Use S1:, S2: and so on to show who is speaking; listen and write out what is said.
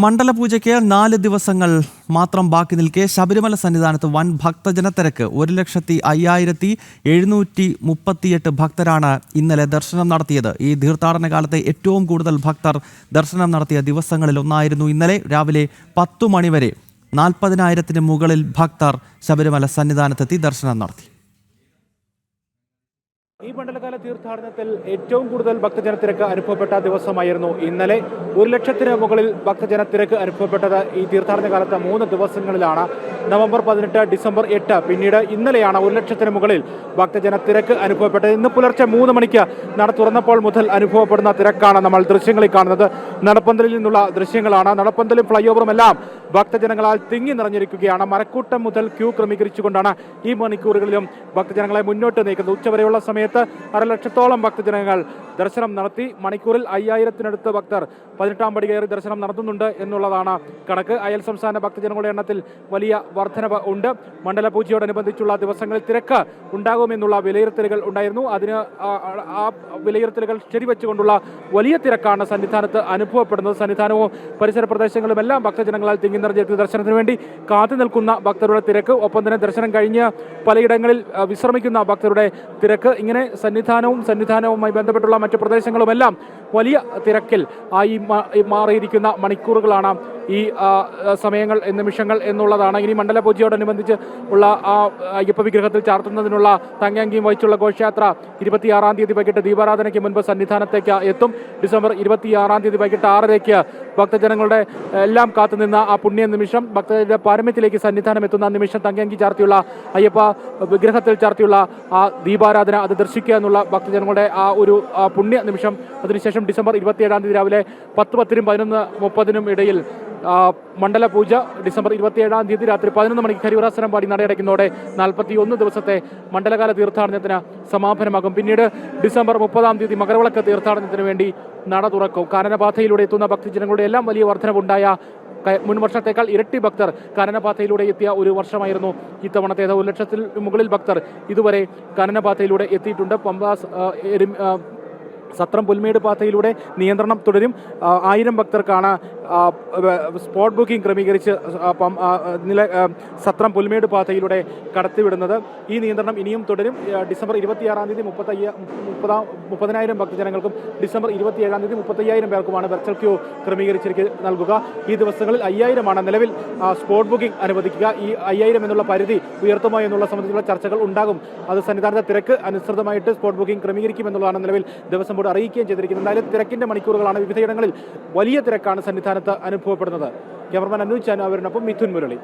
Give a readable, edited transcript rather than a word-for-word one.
S1: മണ്ഡലപൂജയ്ക്ക് 4 ദിവസങ്ങൾ മാത്രം ബാക്കി നിൽക്കെ ശബരിമല സന്നിധാനത്ത് വൻ ഭക്തജനത്തിരക്ക്. 1,5738 ഭക്തരാണ് ഇന്നലെ ദർശനം നടത്തിയത്. ഈ തീർത്ഥാടന കാലത്തെ ഏറ്റവും കൂടുതൽ ഭക്തർ ദർശനം നടത്തിയ ദിവസങ്ങളിൽ ഒന്നായിരുന്നു ഇന്നലെ. രാവിലെ 10 മണിവരെ 40,000-ന് മുകളിൽ ഭക്തർ ശബരിമല സന്നിധാനത്തെത്തി ദർശനം നടത്തി.
S2: ഈ മണ്ഡലകാല തീർത്ഥാടനത്തിൽ ഏറ്റവും കൂടുതൽ ഭക്തജനത്തിരക്ക് അനുഭവപ്പെട്ട ദിവസമായിരുന്നു ഇന്നലെ. 1,00,000-ന് മുകളിൽ ഭക്തജനത്തിരക്ക് അനുഭവപ്പെട്ടത് ഈ തീർത്ഥാടന കാലത്ത് 3 ദിവസങ്ങളിലാണ്. നവംബർ 18, ഡിസംബർ 8, പിന്നീട് ഇന്നലെയാണ് 1,00,000-ന് മുകളിൽ ഭക്തജനത്തിരക്ക് അനുഭവപ്പെട്ടത്. ഇന്ന് പുലർച്ചെ 3 മണിക്ക് നട തുറന്നപ്പോൾ മുതൽ അനുഭവപ്പെടുന്ന തിരക്കാണ് നമ്മൾ ദൃശ്യങ്ങളിൽ കാണുന്നത്. നടപ്പന്തലിൽ നിന്നുള്ള ദൃശ്യങ്ങളാണ്. നടപ്പന്തലും ഫ്ലൈ ഓവറും എല്ലാം ഭക്തജനങ്ങളാൽ തിങ്ങി നിറഞ്ഞിരിക്കുകയാണ്. മരക്കൂട്ടം മുതൽ ക്യൂ ക്രമീകരിച്ചുകൊണ്ടാണ് ഈ മണിക്കൂറുകളിലും ഭക്തജനങ്ങളെ മുന്നോട്ട് നീക്കുന്നത്. ഉച്ചവരെയുള്ള സമയത്ത് 1,50,000-ഓളം ഭക്തജനങ്ങൾ ദർശനം നടത്തി. മണിക്കൂറിൽ 5,000-നടുത്ത് ഭക്തർ 18-ാം പടി കയറി ദർശനം നടത്തുന്നുണ്ട് എന്നുള്ളതാണ് കണക്ക്. അയൽ സംസ്ഥാന ഭക്തജനങ്ങളുടെ എണ്ണത്തിൽ വലിയ വർധനവ് ഉണ്ട്. മണ്ഡലപൂജയോടനുബന്ധിച്ചുള്ള ദിവസങ്ങളിൽ തിരക്ക് ഉണ്ടാകുമെന്നുള്ള വിലയിരുത്തലുകൾ ഉണ്ടായിരുന്നു. അതിന് ആ വിലയിരുത്തലുകൾ ശരിവെച്ചുകൊണ്ടുള്ള വലിയ തിരക്കാണ് സന്നിധാനത്ത് അനുഭവപ്പെടുന്നത്. സന്നിധാനവും പരിസര പ്രദേശങ്ങളും എല്ലാം ഭക്തജനങ്ങളാൽ തിങ്ങി നിറഞ്ഞെത്തി ദർശനത്തിന് വേണ്ടി കാത്തു നിൽക്കുന്ന ഭക്തരുടെ തിരക്ക്, ഒപ്പം തന്നെ ദർശനം കഴിഞ്ഞ് പലയിടങ്ങളിൽ വിശ്രമിക്കുന്ന ഭക്തരുടെ തിരക്ക്, ഇങ്ങനെ സന്നിധാനവുമായി ബന്ധപ്പെട്ടുള്ള മറ്റു പ്രദേശങ്ങളുമെല്ലാം വലിയ തിരക്കിൽ ആയി മാറിയിരിക്കുന്ന മണിക്കൂറുകളാണ് ഈ സമയങ്ങൾ, നിമിഷങ്ങൾ എന്നുള്ളതാണ്. ഇനി മണ്ഡലപൂജയോടനുബന്ധിച്ച് ഉള്ള ആ അയ്യപ്പ വിഗ്രഹത്തിൽ ചാർത്തുന്നതിനുള്ള തങ്കയങ്കിയും വഹിച്ചുള്ള ഘോഷയാത്ര 26-ാം തീയതി വൈകിട്ട് ദീപാരാധനയ്ക്ക് മുൻപ് സന്നിധാനത്തേക്ക് എത്തും. ഡിസംബർ 26-ാം തീയതി വൈകിട്ട് 6-ലേക്ക് ഭക്തജനങ്ങളുടെ എല്ലാം കാത്തുനിന്ന ആ പുണ്യ നിമിഷം, ഭക്തരുടെ പാരമ്യത്തിലേക്ക് സന്നിധാനം എത്തുന്ന നിമിഷം, തങ്കയങ്കി ചാർത്തിയുള്ള അയ്യപ്പ വിഗ്രഹത്തിൽ ചാർത്തിയുള്ള ആ ദീപാരാധന അത് ദർശിക്കുക എന്നുള്ള ഭക്തജനങ്ങളുടെ ആ ഒരു പുണ്യ നിമിഷം. അതിനുശേഷം ഡിസംബർ 27-ാം തീയതി രാവിലെ 10:10-നും 11:30-നും ഇടയിൽ മണ്ഡലപൂജ. ഡിസംബർ 27-ാം തീയതി രാത്രി 11 മണിക്ക് ഹരിവരാസനം പാടി നടയടയ്ക്കുന്നതോടെ 41 ദിവസത്തെ മണ്ഡലകാല തീർത്ഥാടനത്തിന് സമാപനമാകും. പിന്നീട് ഡിസംബർ 30-ാം തീയതി മകരവിളക്ക് തീർത്ഥാടനത്തിന് വേണ്ടി നട തുറക്കും. കാനനപാതയിലൂടെ എത്തുന്ന ഭക്തജനങ്ങളുടെ എല്ലാം വലിയ വർധനവുണ്ടായ മുൻ വർഷത്തേക്കാൾ ഇരട്ടി ഭക്തർ കാനനപാതയിലൂടെ എത്തിയ ഒരു വർഷമായിരുന്നു ഇത്തവണത്തേത്. 1,00,000-ൽ മുകളിൽ ഭക്തർ ഇതുവരെ കാനനപാതയിലൂടെ എത്തിയിട്ടുണ്ട്. സത്രം പുൽമേട് പാതയിലൂടെ നിയന്ത്രണം തുടരും. 1000 ഭക്തർക്കാണ് സ്പോട്ട് ബുക്കിംഗ് ക്രമീകരിച്ച് സത്രം പുൽമേട് പാതയിലൂടെ കടത്തിവിടുന്നത്. ഈ നിയന്ത്രണം ഇനിയും തുടരും. ഡിസംബർ 26-ാം തീയതി 30,000 ഭക്തജനങ്ങൾക്കും ഡിസംബർ 27-ാം തീയതി 35,000 പേർക്കുമാണ് വെർച്വൽ ക്യൂ ക്രമീകരിച്ച് നൽകുക. ഈ ദിവസങ്ങളിൽ 5,000-ആണ് നിലവിൽ സ്പോട്ട് ബുക്കിംഗ് അനുവദിക്കുക. ഈ 5,000 എന്നുള്ള പരിധി ഉയർത്തുമോ എന്നുള്ള സംബന്ധിച്ചുള്ള ചർച്ചകൾ ഉണ്ടാകും. അത് സന്നിധാനത്തെ തിരക്ക് അനുസൃതമായിട്ട് സ്പോട്ട് ബുക്കിംഗ് ക്രമീകരിക്കുമെന്നുള്ളതാണ് നിലവിൽ ദേവസ്വം ബോർഡ് അറിയിക്കുകയും ചെയ്തിരിക്കുന്നത്. എന്തായാലും തിരക്കിന്റെ മണിക്കൂറുകളാണ്. വിവിധയിടങ്ങളിൽ വലിയ തിരക്കാണ് സന്നിധാനത്ത് അനുഭവപ്പെടുന്നത്. ക്യാമറമാൻ അനൂജ് ചാനു അവരിനൊപ്പം മിഥുൻ മുരളി.